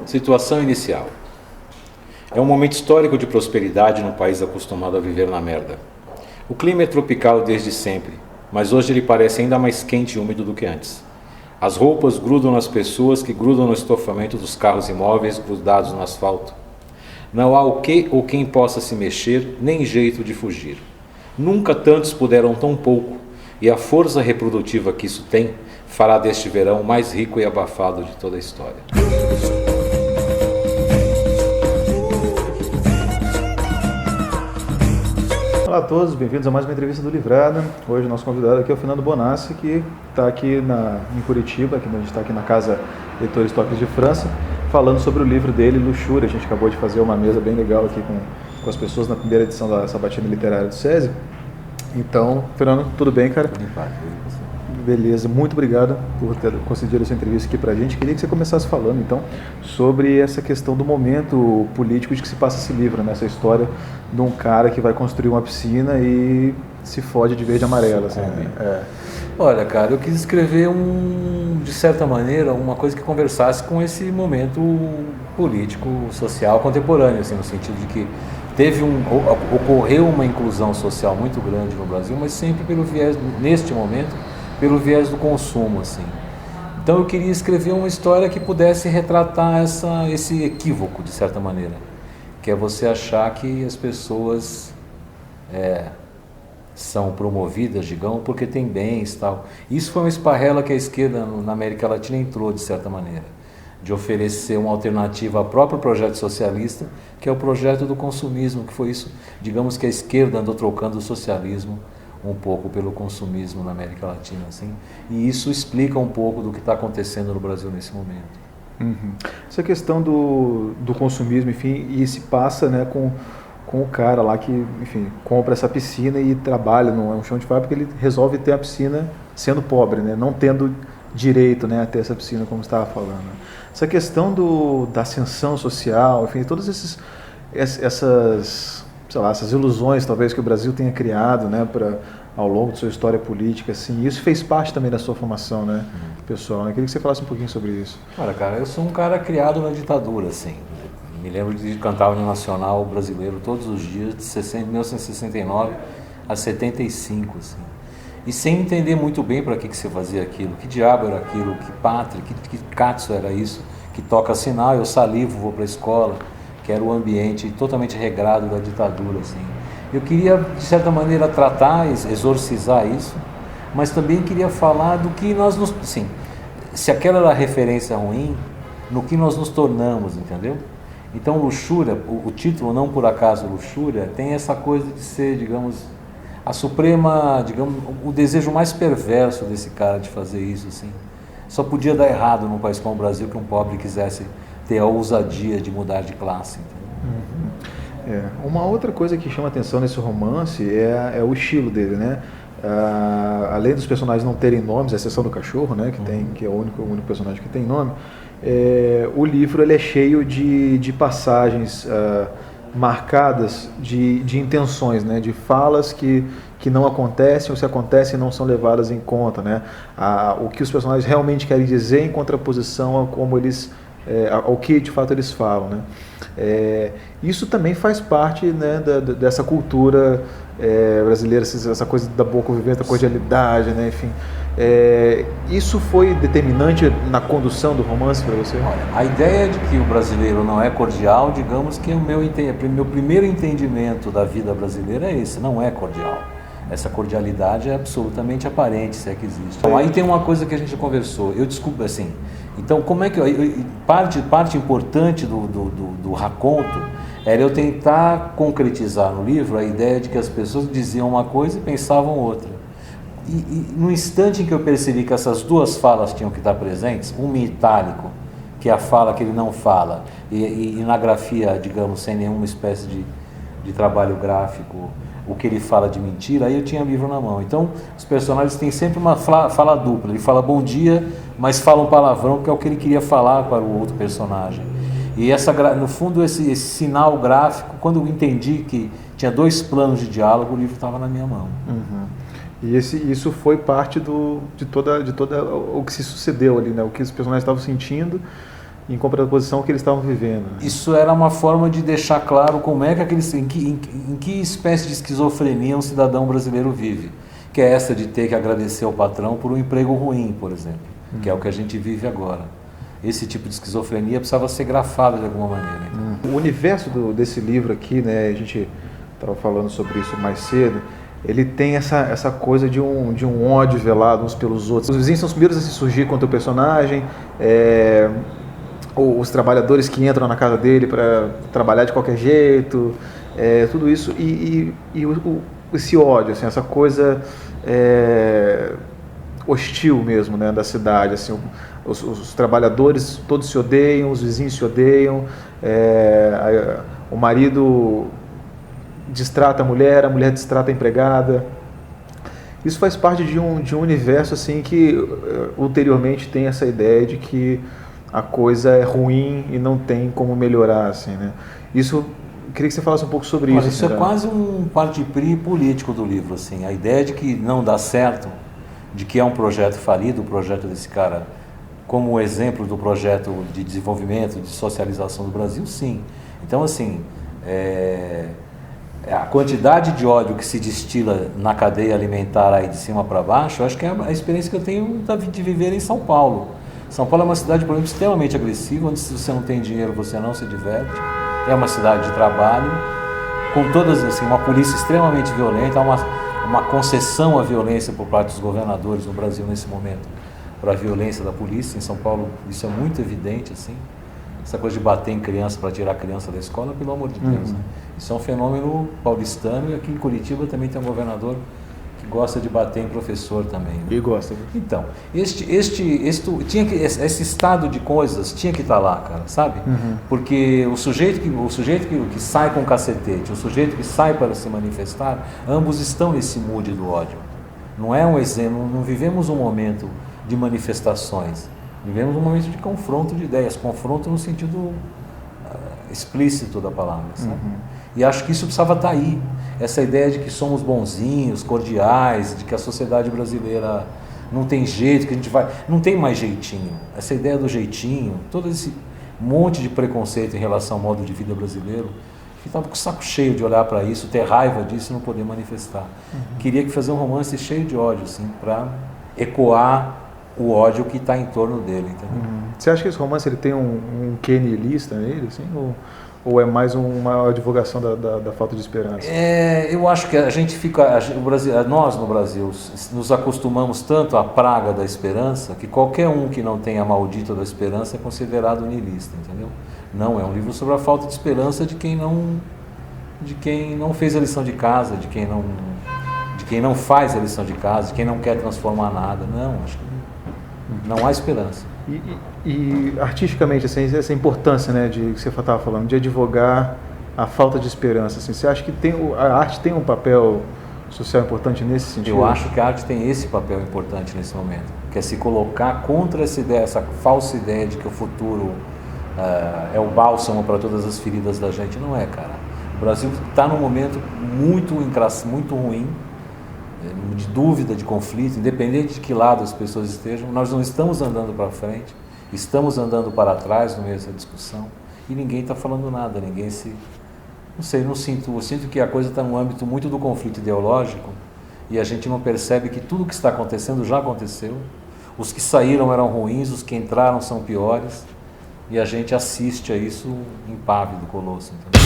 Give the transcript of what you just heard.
Situação inicial. É um momento histórico de prosperidade num país acostumado a viver na merda. O clima é tropical desde sempre, mas hoje ele parece ainda mais quente e úmido do que antes. As roupas grudam nas pessoas que grudam no estofamento dos carros imóveis grudados no asfalto. Não há o que ou quem possa se mexer, nem jeito de fugir. Nunca tantos puderam tão pouco, e a força reprodutiva que isso tem fará deste verão o mais rico e abafado de toda a história. Olá a todos, bem-vindos a mais uma entrevista do Livrada. Hoje o nosso convidado aqui é o Fernando Bonassi, que está aqui em Curitiba, a gente está aqui na Casa Editores Toques de França, falando sobre o livro dele, Luxúria. A gente acabou de fazer uma mesa bem legal aqui com as pessoas na primeira edição da Sabatina Literária do SESI. Então, Fernando, tudo bem, cara? Tudo em paz, Beleza, muito obrigado por ter concedido essa entrevista aqui pra gente. Queria que você começasse falando, então, sobre essa questão do momento político de que se passa esse livro, né? Essa história de um cara que vai construir uma piscina e se fode de verde e amarelo. Assim, né? Olha, cara, eu quis escrever de certa maneira, uma coisa que conversasse com esse momento político, social, contemporâneo, assim, no sentido de que ocorreu uma inclusão social muito grande no Brasil, mas sempre pelo viés, neste momento, pelo viés do consumo, assim. Então eu queria escrever uma história que pudesse retratar esse equívoco, de certa maneira, que é você achar que as pessoas são promovidas, digamos, porque têm bens e tal. Isso foi uma esparrela que a esquerda na América Latina entrou, de certa maneira, de oferecer uma alternativa ao próprio projeto socialista, que é o projeto do consumismo, que foi isso, digamos que a esquerda andou trocando o socialismo um pouco pelo consumismo na América Latina, assim, e isso explica um pouco do que está acontecendo no Brasil nesse momento. Uhum. Essa questão do consumismo, enfim, e se passa, né, com o cara lá que, enfim, compra essa piscina e trabalha num chão de fábrica, ele resolve ter a piscina sendo pobre, né, não tendo direito, né, a ter essa piscina, como você estava falando. Essa questão da ascensão social, enfim, todas essas ilusões talvez que o Brasil tenha criado, né, ao longo de sua história política, assim, isso fez parte também da sua formação, né, pessoal, né? Queria que você falasse um pouquinho sobre isso. Olha, cara, eu sou um cara criado na ditadura, assim. Me lembro de cantar o hino nacional brasileiro todos os dias, de 1969 a 75, assim. E sem entender muito bem para que você fazia aquilo, que diabo era aquilo, que pátria, que catso era isso, que toca sinal, eu salivo, vou para a escola, que era o ambiente totalmente regrado da ditadura, assim. Eu queria, de certa maneira, tratar, exorcizar isso, mas também queria falar do que nós assim, se aquela era a referência ruim, no que nós nos tornamos, entendeu? Então, Luxúria, o título, não por acaso Luxúria, tem essa coisa de ser, digamos, a suprema, digamos, o desejo mais perverso desse cara de fazer isso, assim. Só podia dar errado num país como o Brasil que um pobre quisesse ter a ousadia de mudar de classe. Uma outra coisa que chama atenção nesse romance é o estilo dele, né? Além dos personagens não terem nomes, à exceção do cachorro, né, que é o único personagem que tem nome, o livro ele é cheio de passagens marcadas de intenções, né, de falas que não acontecem, ou se acontecem não são levadas em conta, né? O que os personagens realmente querem dizer em contraposição a como eles ao que de fato eles falam, né? Isso também faz parte, né, dessa cultura brasileira, essa coisa da boa convivência, da cordialidade, né? Enfim, isso foi determinante na condução do romance para você? Olha, a ideia de que o brasileiro não é cordial, digamos que o meu primeiro entendimento da vida brasileira é esse, não é cordial. Essa cordialidade é absolutamente aparente, se é que existe. Então, aí tem uma coisa que a gente conversou, eu desculpo assim, então como é que parte importante do raconto era eu tentar concretizar no livro a ideia de que as pessoas diziam uma coisa e pensavam outra. E no instante em que eu percebi que essas duas falas tinham que estar presentes, uma em itálico, que é a fala que ele não fala, e na grafia, digamos, sem nenhuma espécie de trabalho gráfico, o que ele fala de mentira, aí eu tinha o livro na mão. Então, os personagens têm sempre uma fala dupla. Ele fala bom dia, mas fala um palavrão, que é o que ele queria falar para o outro personagem. E no fundo, esse sinal gráfico, quando eu entendi que tinha dois planos de diálogo, o livro estava na minha mão. Uhum. E isso foi parte de toda o que se sucedeu ali, né? O que os personagens estavam sentindo em contraposição ao que eles estavam vivendo. Né? Isso era uma forma de deixar claro como é que em que espécie de esquizofrenia um cidadão brasileiro vive, que é essa de ter que agradecer ao patrão por um emprego ruim, por exemplo, que é o que a gente vive agora. Esse tipo de esquizofrenia precisava ser grafado de alguma maneira. Então. O universo desse livro aqui, né, a gente estava falando sobre isso mais cedo, ele tem essa coisa de um ódio velado uns pelos outros. Os vizinhos são os primeiros a se surgir contra o personagem, os trabalhadores que entram na casa dele para trabalhar de qualquer jeito, tudo isso, esse ódio, assim, essa coisa hostil mesmo, né, da cidade, assim, os trabalhadores todos se odeiam, os vizinhos se odeiam, o marido distrata a mulher distrata a empregada. Isso faz parte de um universo assim que ulteriormente tem essa ideia de que a coisa é ruim e não tem como melhorar, assim, né? Isso, queria que você falasse um pouco sobre isso. Isso é quase um parte-pris político do livro, assim, a ideia de que não dá certo, de que é um projeto falido, o projeto desse cara, como exemplo do projeto de desenvolvimento, de socialização do Brasil, sim. Então, assim, a quantidade de ódio que se destila na cadeia alimentar aí de cima para baixo, eu acho que é a experiência que eu tenho de viver em São Paulo. São Paulo é uma cidade, por exemplo, extremamente agressiva, onde se você não tem dinheiro, você não se diverte. É uma cidade de trabalho, com todas, assim, uma polícia extremamente violenta, uma concessão à violência por parte dos governadores no Brasil nesse momento, para a violência da polícia. Em São Paulo isso é muito evidente, assim. Essa coisa de bater em criança para tirar a criança da escola, pelo amor de Deus. Né? Isso é um fenômeno paulistano, e aqui em Curitiba também tem um governador que gosta de bater em professor também. Né? E gosta. Então, esse estado de coisas tinha que estar lá, cara, sabe? Porque o sujeito que sai com o cacetete, o sujeito que sai para se manifestar, ambos estão nesse mood do ódio. Não é um exemplo, não vivemos um momento de manifestações. Vivemos um momento de confronto de ideias, confronto no sentido explícito da palavra, sabe? E acho que isso precisava estar aí, essa ideia de que somos bonzinhos, cordiais, de que a sociedade brasileira não tem jeito, que a gente vai... Não tem mais jeitinho. Essa ideia do jeitinho, todo esse monte de preconceito em relação ao modo de vida brasileiro, que estava com o saco cheio de olhar para isso, ter raiva disso e não poder manifestar. Queria que fazer um romance cheio de ódio, assim, para ecoar o ódio que está em torno dele, entendeu? Você acha que esse romance ele tem um quê niilista nele, assim, ou é mais uma divulgação da falta de esperança? Eu acho que a gente fica, nós no Brasil, nos acostumamos tanto à praga da esperança, que qualquer um que não tenha a maldita da esperança é considerado niilista, entendeu? Não, é um livro sobre a falta de esperança de quem não fez a lição de casa, de quem não faz a lição de casa, de quem não quer transformar nada. Não, acho que não há esperança. E artisticamente, assim, essa importância, né, que você estava falando, de advogar a falta de esperança, assim, você acha que a arte tem um papel social importante nesse sentido? Eu acho que a arte tem esse papel importante nesse momento, que é se colocar contra essa ideia, essa falsa ideia de que o futuro é o bálsamo para todas as feridas da gente. Não é, cara. O Brasil está num momento muito ruim, de dúvida, de conflito, independente de que lado as pessoas estejam. Nós não estamos andando para frente, estamos andando para trás no meio dessa discussão, e ninguém está falando nada, eu sinto que a coisa está no âmbito muito do conflito ideológico, e a gente não percebe que tudo que está acontecendo já aconteceu. Os que saíram eram ruins, os que entraram são piores, e a gente assiste a isso impávido, colosso. Entendeu?